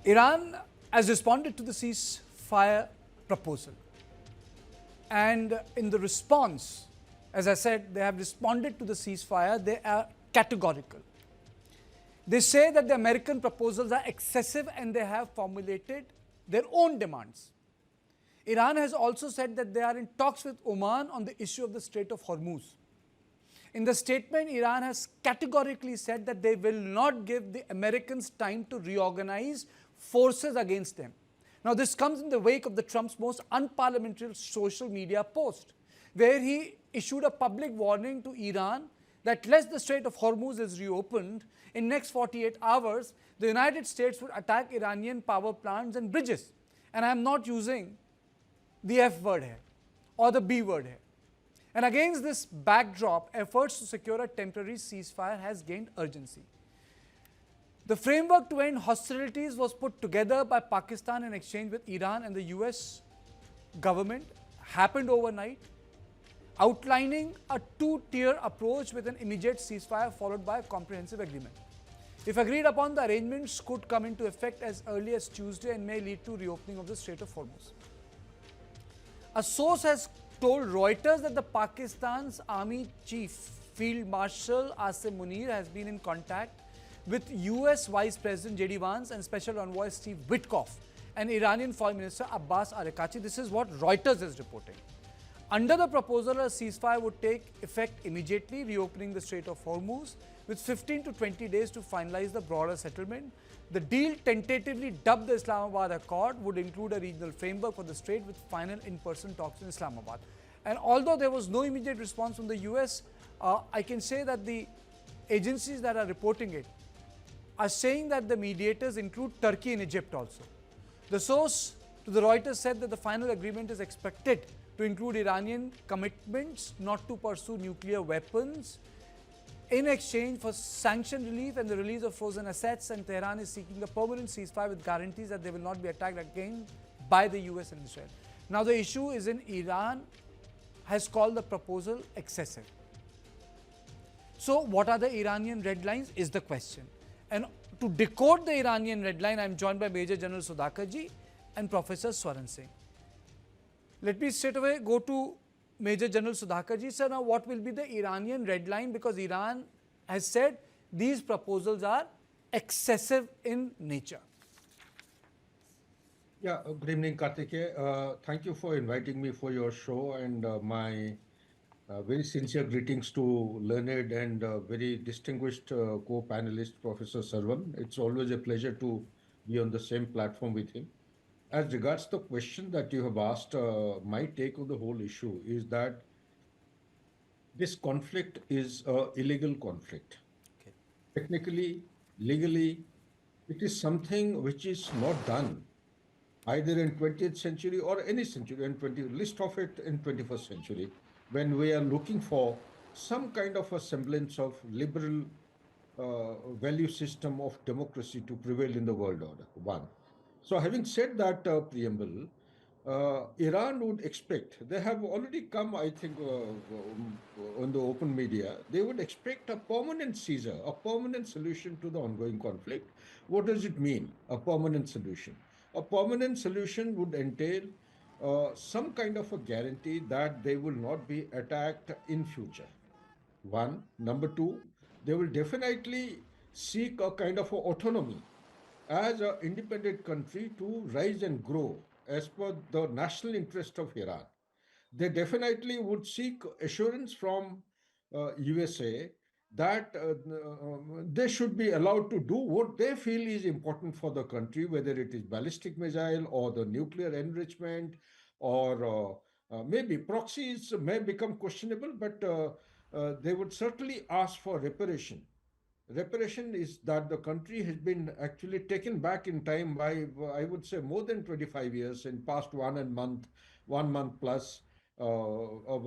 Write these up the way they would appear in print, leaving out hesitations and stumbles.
Iran has responded to the ceasefire proposal. And in the response, as I said, they have responded to the ceasefire, they are categorical. They say that the American proposals are excessive and they have formulated their own demands. Iran has also said that they are in talks with Oman on the issue of the Strait of Hormuz. In the statement, Iran has categorically said that they will not give the Americans time to reorganize forces against them. Now, this comes in the wake of the Trump's most unparliamentary social media post, where he issued a public warning to Iran that unless the Strait of Hormuz is reopened in next 48 hours, the United States would attack Iranian power plants and bridges. And I am not using the F word here or the B word here. And against this backdrop, efforts to secure a temporary ceasefire has gained urgency. The framework to end hostilities was put together by Pakistan in exchange with Iran and the US government, happened overnight, outlining a two-tier approach with an immediate ceasefire followed by a comprehensive agreement. If agreed upon, the arrangements could come into effect as early as Tuesday and may lead to reopening of the Strait of Hormuz. A source has told Reuters that the Pakistan's Army Chief Field Marshal Asim Munir has been in contact with US Vice President J.D. Vance and Special Envoy Steve Witkoff and Iranian Foreign Minister Abbas Araghchi. This is what Reuters is reporting. Under the proposal, a ceasefire would take effect immediately, reopening the Strait of Hormuz with 15 to 20 days to finalize the broader settlement. The deal, tentatively dubbed the Islamabad Accord, would include a regional framework for the strait with final in-person talks in Islamabad. And although there was no immediate response from the US, I can say that the agencies that are reporting it are saying that the mediators include Turkey and Egypt also. The source to the Reuters said that the final agreement is expected to include Iranian commitments not to pursue nuclear weapons in exchange for sanction relief and the release of frozen assets, and Tehran is seeking a permanent ceasefire with guarantees that they will not be attacked again by the US and Israel. Now the issue is in Iran has called the proposal excessive. So what are the Iranian red lines is the question. And to decode the Iranian red line, I am joined by Major General Sudhakarji and Professor Swaran Singh. Let me straight away go to Major General Sudhakarji. Sir, now what will be the Iranian red line? Because Iran has said these proposals are excessive in nature. Yeah, good evening, Kartikeya. Thank you for inviting me for your show, and my very sincere greetings to learned and very distinguished co-panelist, Professor Sarwan. It's always a pleasure to be on the same platform with him. As regards the question that you have asked, my take on the whole issue is that this conflict is an illegal conflict. Okay. Technically, legally, it is something which is not done either in 20th century or any century, and 20 list of it in 21st century, when we are looking for some kind of a semblance of liberal value system of democracy to prevail in the world order. One. So having said that preamble, Iran would expect, they have already come, I think, on the open media, they would expect a permanent seizure, a permanent solution to the ongoing conflict. What does it mean, a permanent solution? A permanent solution would entail some kind of a guarantee that they will not be attacked in future. One. Number two, they will definitely seek a kind of a autonomy as an independent country to rise and grow as per the national interest of Iran. They definitely would seek assurance from USA that they should be allowed to do what they feel is important for the country, whether it is ballistic missile or the nuclear enrichment, or maybe proxies may become questionable, but they would certainly ask for reparation. Reparation is that the country has been actually taken back in time by, I would say, more than 25 years in past 1 month plus of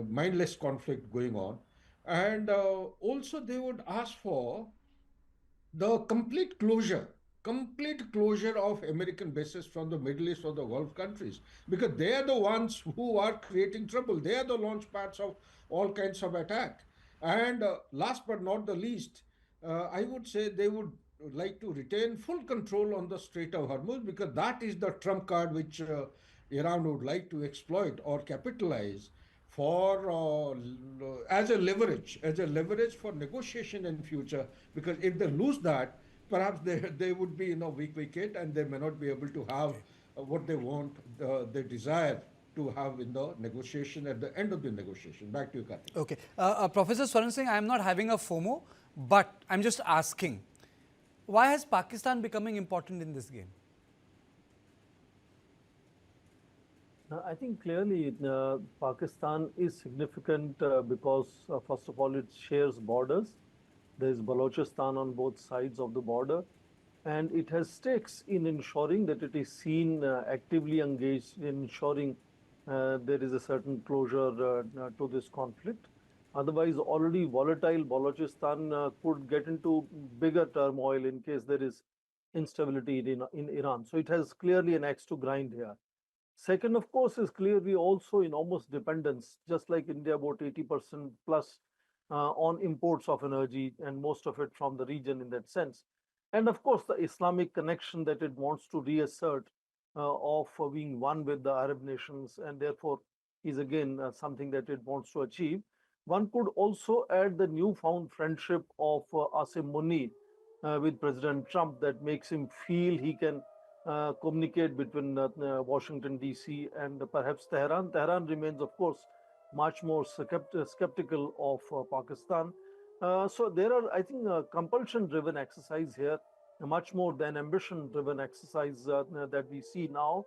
mindless conflict going on. And also they would ask for the complete closure of American bases from the Middle East or the Gulf countries, because they are the ones who are creating trouble. They are the launch pads of all kinds of attack. And last but not the least, I would say they would like to retain full control on the Strait of Hormuz because that is the trump card which Iran would like to exploit or capitalize for as a leverage for negotiation in future. Because if they lose that, perhaps they would be weak wicket and they may not be able to have Okay. what they want, they desire to have in the negotiation at the end of the negotiation. Back to you, Karthik. Okay. Professor Swaran Singh, I am not having a FOMO, but I'm just asking, why has Pakistan becoming important in this game? I think clearly Pakistan is significant because, first of all, it shares borders. There is Balochistan on both sides of the border, and it has stakes in ensuring that it is seen actively engaged in ensuring there is a certain closure to this conflict. Otherwise, already volatile Balochistan could get into bigger turmoil in case there is instability in Iran. So it has clearly an axe to grind here. Second, of course, is clearly also enormous dependence, just like India, about 80% plus on imports of energy, and most of it from the region in that sense. And of course, the Islamic connection that it wants to reassert of being one with the Arab nations, and therefore is again something that it wants to achieve. One could also add the newfound friendship of Asim Munir with President Trump that makes him feel he can communicate between Washington, D.C. and perhaps Tehran. Tehran remains, of course, much more skeptical of Pakistan. So there are, I think, compulsion-driven exercise here, much more than ambition-driven exercise that we see now.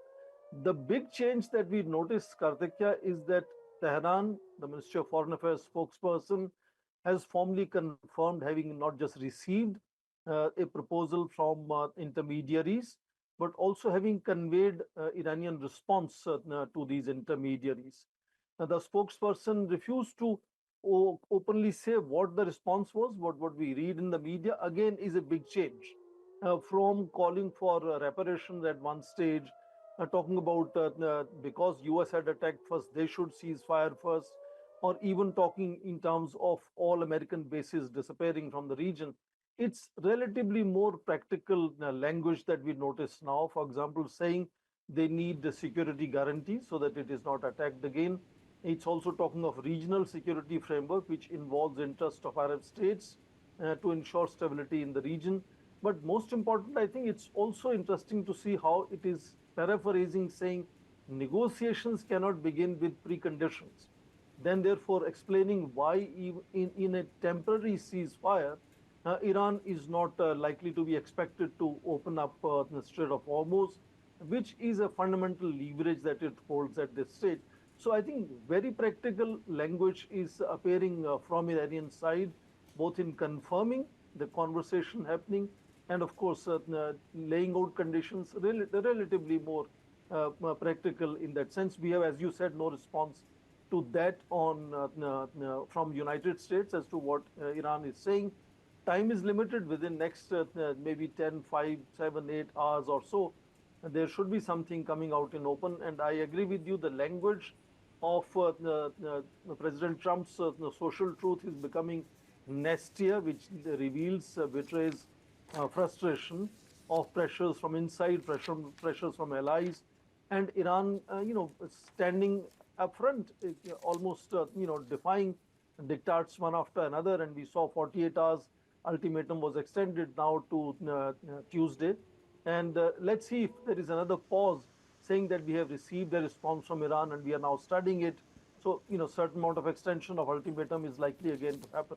The big change that we noticed, Karthikya, is that Tehran, the Ministry of Foreign Affairs spokesperson, has formally confirmed having not just received a proposal from intermediaries, but also having conveyed Iranian response to these intermediaries. The spokesperson refused to openly say what the response was, but what we read in the media again is a big change from calling for reparations at one stage, talking about because US had attacked first, they should cease fire first, or even talking in terms of all American bases disappearing from the region. It's relatively more practical language that we notice now. For example, saying they need the security guarantee so that it is not attacked again. It's also talking of regional security framework, which involves interest of Arab states to ensure stability in the region. But most important, I think it's also interesting to see how it is paraphrasing, saying negotiations cannot begin with preconditions. Then, therefore, explaining why in a temporary ceasefire, Iran is not likely to be expected to open up the Strait of Hormuz, which is a fundamental leverage that it holds at this stage. So I think very practical language is appearing from Iranian side, both in confirming the conversation happening and, of course, laying out conditions relatively more practical in that sense. We have, as you said, no response to that on from United States as to what Iran is saying. Time is limited within next maybe 10, 5, 7, 8 hours or so. There should be something coming out in open. And I agree with you, the language of President Trump's social truth is becoming nastier, which reveals, betrays frustration of pressures from inside, pressures from allies, and Iran, standing up front, almost, defying diktats one after another. And we saw 48 hours ultimatum was extended now to Tuesday. And let's see if there is another pause saying that we have received a response from Iran and we are now studying it. So, certain amount of extension of ultimatum is likely again to happen.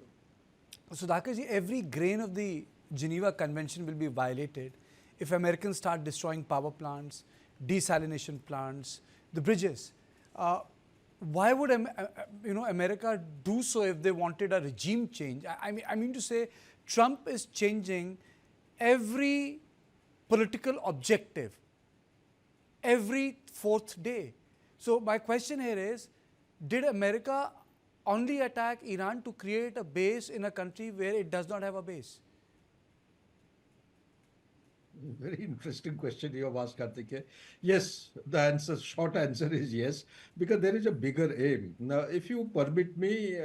So, Dhakarji, every grain of the Geneva Convention will be violated if Americans start destroying power plants, desalination plants, the bridges. Why would America do so if they wanted a regime change? I mean to say, Trump is changing every political objective every fourth day. So my question here is, did America only attack Iran to create a base in a country where it does not have a base? Very interesting question you have asked, Karthikeya. Yes, the short answer is yes, because there is a bigger aim. Now, if you permit me,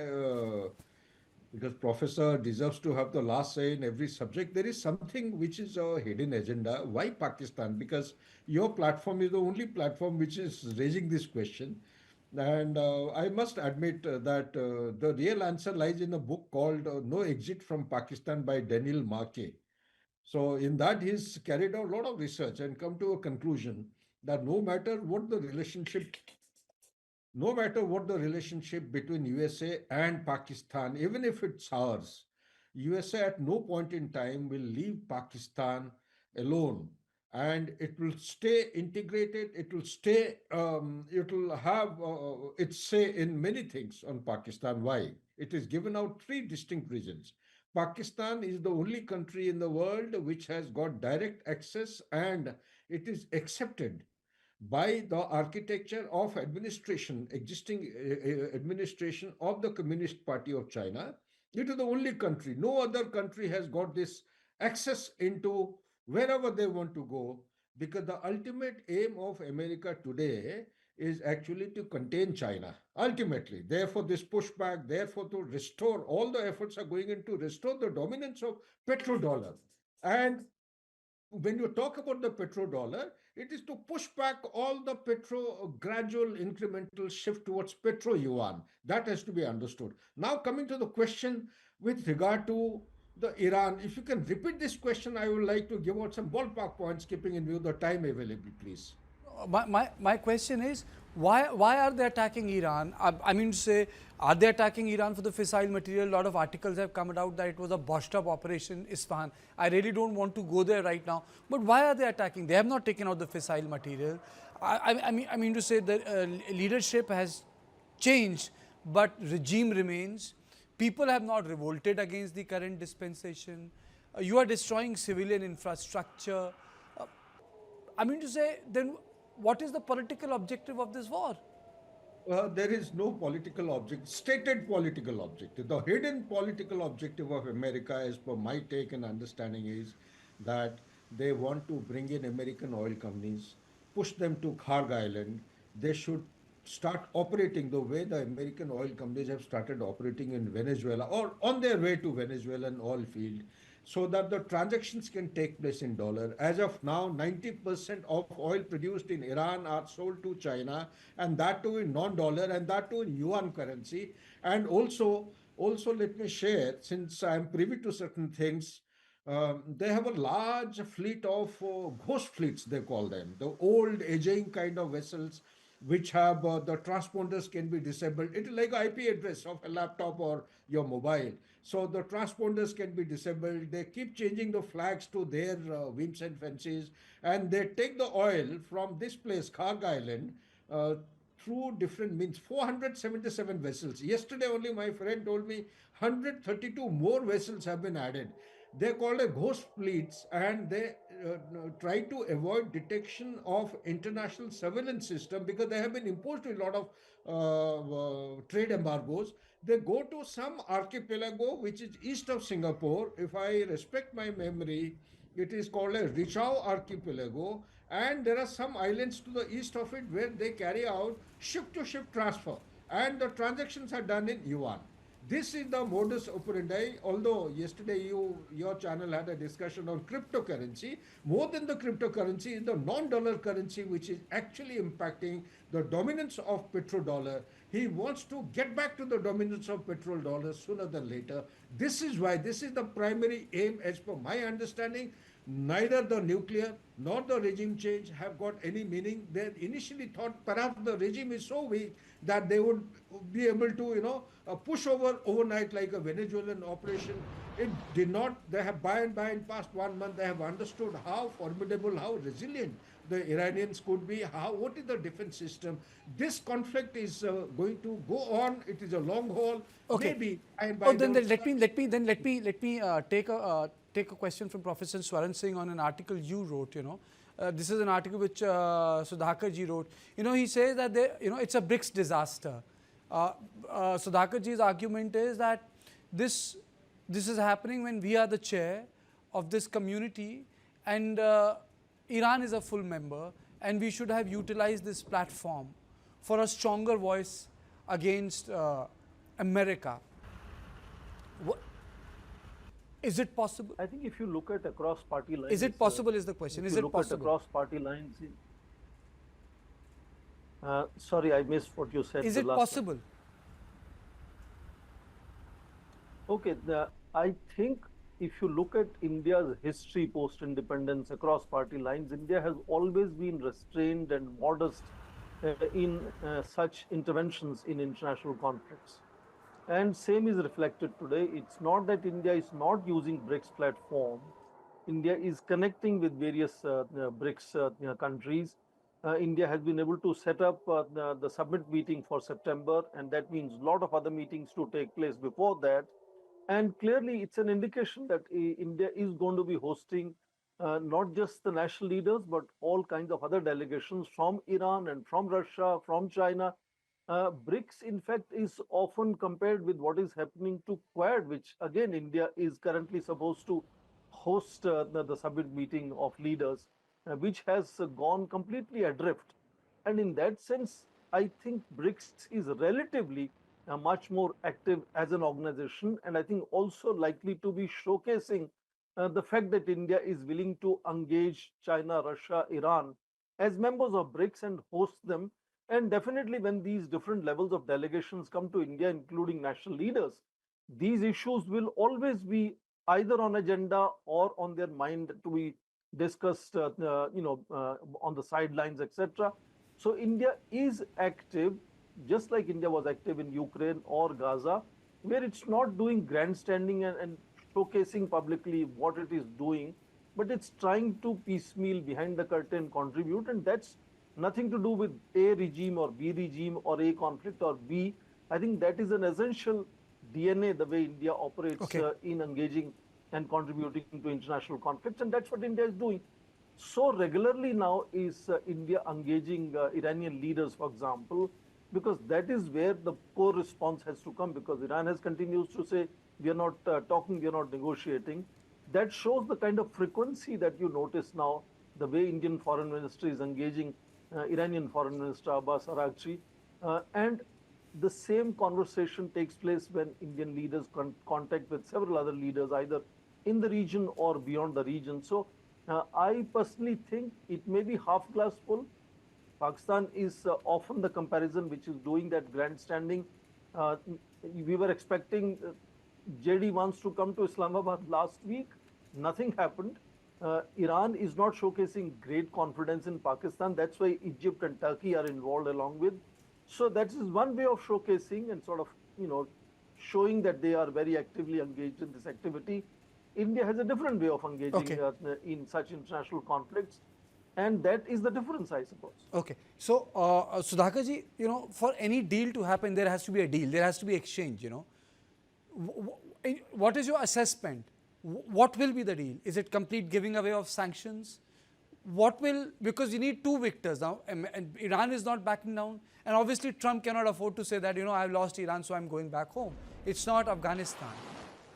because professor deserves to have the last say in every subject. There is something which is a hidden agenda. Why Pakistan? Because your platform is the only platform which is raising this question. And I must admit that the real answer lies in a book called No Exit from Pakistan by Daniel Marquet. So in that, he's carried out a lot of research and come to a conclusion that no matter what the relationship between USA and Pakistan, even if it's ours, USA at no point in time will leave Pakistan alone. And it will stay integrated, it will have its say in many things on Pakistan. Why? It is given out three distinct reasons. Pakistan is the only country in the world which has got direct access and it is accepted by the architecture of administration, existing administration of the Communist Party of China. It is the only country. No other country has got this access into wherever they want to go, because the ultimate aim of America today is actually to contain China. Ultimately, therefore, this pushback, therefore, to restore, all the efforts are going into restore the dominance of petrodollar. And when you talk about the petrodollar, it is to push back all the gradual incremental shift towards petro yuan. That has to be understood. Now, coming to the question with regard to the Iran, if you can repeat this question, I would like to give out some ballpark points, keeping in view the time available, please. My question is, why are they attacking Iran? I mean to say, are they attacking Iran for the fissile material? A lot of articles have come out that it was a botched up operation, Isfahan. I really don't want to go there right now. But why are they attacking? They have not taken out the fissile material. I mean to say that leadership has changed, but regime remains. People have not revolted against the current dispensation. You are destroying civilian infrastructure. I mean to say, then what is the political objective of this war? There is no political object, stated political objective. The hidden political objective of America, as per my take and understanding, is that they want to bring in American oil companies, push them to Kharg Island. They should start operating the way the American oil companies have started operating in Venezuela or on their way to Venezuelan oil field, so that the transactions can take place in dollar. As of now, 90% of oil produced in Iran are sold to China, and that too in non-dollar, and that too in yuan currency. And also let me share, since I'm privy to certain things, they have a large fleet of ghost fleets, they call them, the old aging kind of vessels which have the transponders can be disabled. It is like an IP address of a laptop or your mobile. So the transponders can be disabled. They keep changing the flags to their whims and fancies, and they take the oil from this place, Kharg Island, uh, through different means. 477 vessels. Yesterday only my friend told me 132 more vessels have been added. They're called a ghost fleets, and they try to avoid detection of international surveillance system, because they have been imposed a lot of trade embargoes. They go to some archipelago which is east of Singapore. If I respect my memory, it is called a Richau archipelago, and there are some islands to the east of it where they carry out ship to ship transfer, and the transactions are done in yuan. This is the modus operandi. Although yesterday your channel had a discussion on cryptocurrency, more than the cryptocurrency is the non-dollar currency which is actually impacting the dominance of petrodollar. He wants to get back to the dominance of petrodollar sooner than later. This is why, this is the primary aim, as per my understanding. Neither the nuclear nor the regime change have got any meaning. They initially thought perhaps the regime is so weak that they would be able to, push over overnight like a Venezuelan operation. It did not. They have by and by in past 1 month, they have understood how formidable, how resilient the Iranians could be, what is the defense system. This conflict is going to go on. It is a long haul. Okay. Maybe. And Oh, by then the let me take a question from Professor Swaran Singh on an article you wrote. This is an article which Sudhakar ji wrote. He says that it's a BRICS disaster. Sudhakar ji's argument is that this is happening when we are the chair of this community, and Iran is a full member, and we should have utilized this platform for a stronger voice against America. What, is it possible? I think if you look at across party Is it lines, possible is the question. if Is you it look at possible? across party lines, sorry, I missed what you said Is the it last line. possible? Okay, I think if you look at India's history post-independence across party lines, India has always been restrained and modest in such interventions in international conflicts. And same is reflected today. It's not that India is not using BRICS platform. India is connecting with various BRICS countries. India has been able to set up the summit meeting for September, and that means a lot of other meetings to take place before that. And clearly, it's an indication that India is going to be hosting not just the national leaders, but all kinds of other delegations from Iran and from Russia, from China. BRICS, in fact, is often compared with what is happening to Quad, which again India is currently supposed to host the summit meeting of leaders, which has gone completely adrift. And in that sense, I think BRICS is relatively much more active as an organization, and I think also likely to be showcasing the fact that India is willing to engage China, Russia, Iran as members of BRICS and host them. And definitely, when these different levels of delegations come to India, including national leaders, these issues will always be either on agenda or on their mind to be discussed, on the sidelines, etc. So India is active, just like India was active in Ukraine or Gaza, where it's not doing grandstanding and showcasing publicly what it is doing, but it's trying to piecemeal behind the curtain contribute, and that's nothing to do with A regime or B regime or A conflict or B. I think that is an essential DNA, the way India operates Okay. in engaging and contributing to international conflicts, and that's what India is doing. So regularly now is India engaging Iranian leaders, for example, because that is where the core response has to come, because Iran has continues to say, we are not talking, we are not negotiating. That shows the kind of frequency that you notice now, the way Indian foreign ministry is engaging Iranian foreign minister Abbas Araghchi. And the same conversation takes place when Indian leaders contact with several other leaders, either in the region or beyond the region. So I personally think it may be half glass full. Pakistan is often the comparison which is doing that grandstanding. Uh, we were expecting JD wants to come to Islamabad last week. Nothing happened. Iran is not showcasing great confidence in Pakistan. That's why Egypt and Turkey are involved along with. So that is one way of showcasing and sort of, showing that they are very actively engaged in this activity. India has a different way of engaging Okay. in such international conflicts, and that is the difference, I suppose. Okay. So, Sudhakar ji, for any deal to happen, there has to be a deal. There has to be exchange, What is your assessment? What will be the deal? Is it complete giving away of sanctions? What will, because you need two victors now, and Iran is not backing down, and obviously Trump cannot afford to say that, I've lost Iran, so I'm going back home. It's not Afghanistan.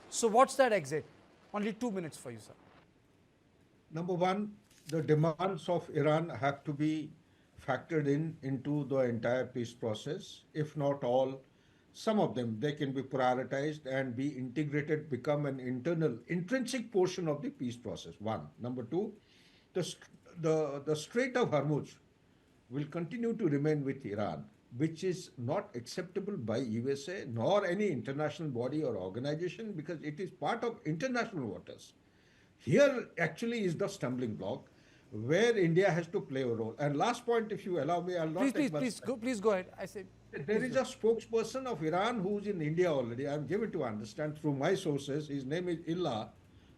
So what's that exit? Only 2 minutes for you, sir. Number one, the demands of Iran have to be factored into the entire peace process. If not all, some of them, they can be prioritized and be integrated, become an intrinsic portion of the peace process. One. Number two, the Strait of Hormuz will continue to remain with Iran, which is not acceptable by USA nor any international body or organization, because it is part of international waters. Here actually is the stumbling block where India has to play a role. And last point, if you allow me, I'll not take much time. Please go ahead. I said, There is a spokesperson of Iran who's in India already. I'm given to understand through my sources. His name is Illah.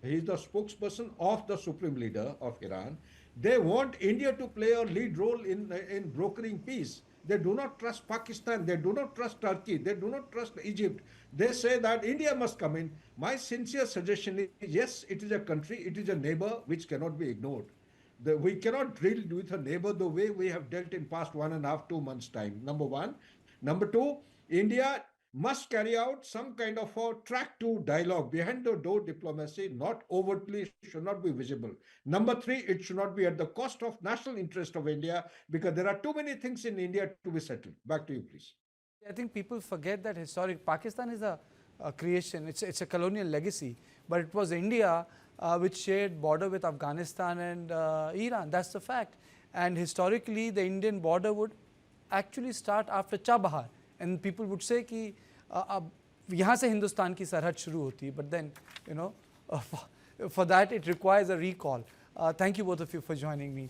He's the spokesperson of the supreme leader of Iran. They want India to play a lead role in brokering peace. They do not trust Pakistan. They do not trust Turkey. They do not trust Egypt. They say that India must come in. My sincere suggestion is, yes, it is a country, it is a neighbor which cannot be ignored. We cannot deal with a neighbor the way we have dealt in past 1.5, 2 months time. Number one. Number two, India must carry out some kind of a track to dialogue, behind the door diplomacy, not overtly, should not be visible. Number three, it should not be at the cost of national interest of India, because there are too many things in India to be settled. Back to you, please. I think people forget that historic Pakistan is a creation. It's a colonial legacy, but it was India which shared border with Afghanistan and Iran. That's the fact. And historically, the Indian border would actually start after Chabahar, and people would say कि अब यहाँ से हिंदुस्तान की सरहद शुरू होती है. But then, for that it requires a recall. Thank you both of you for joining me.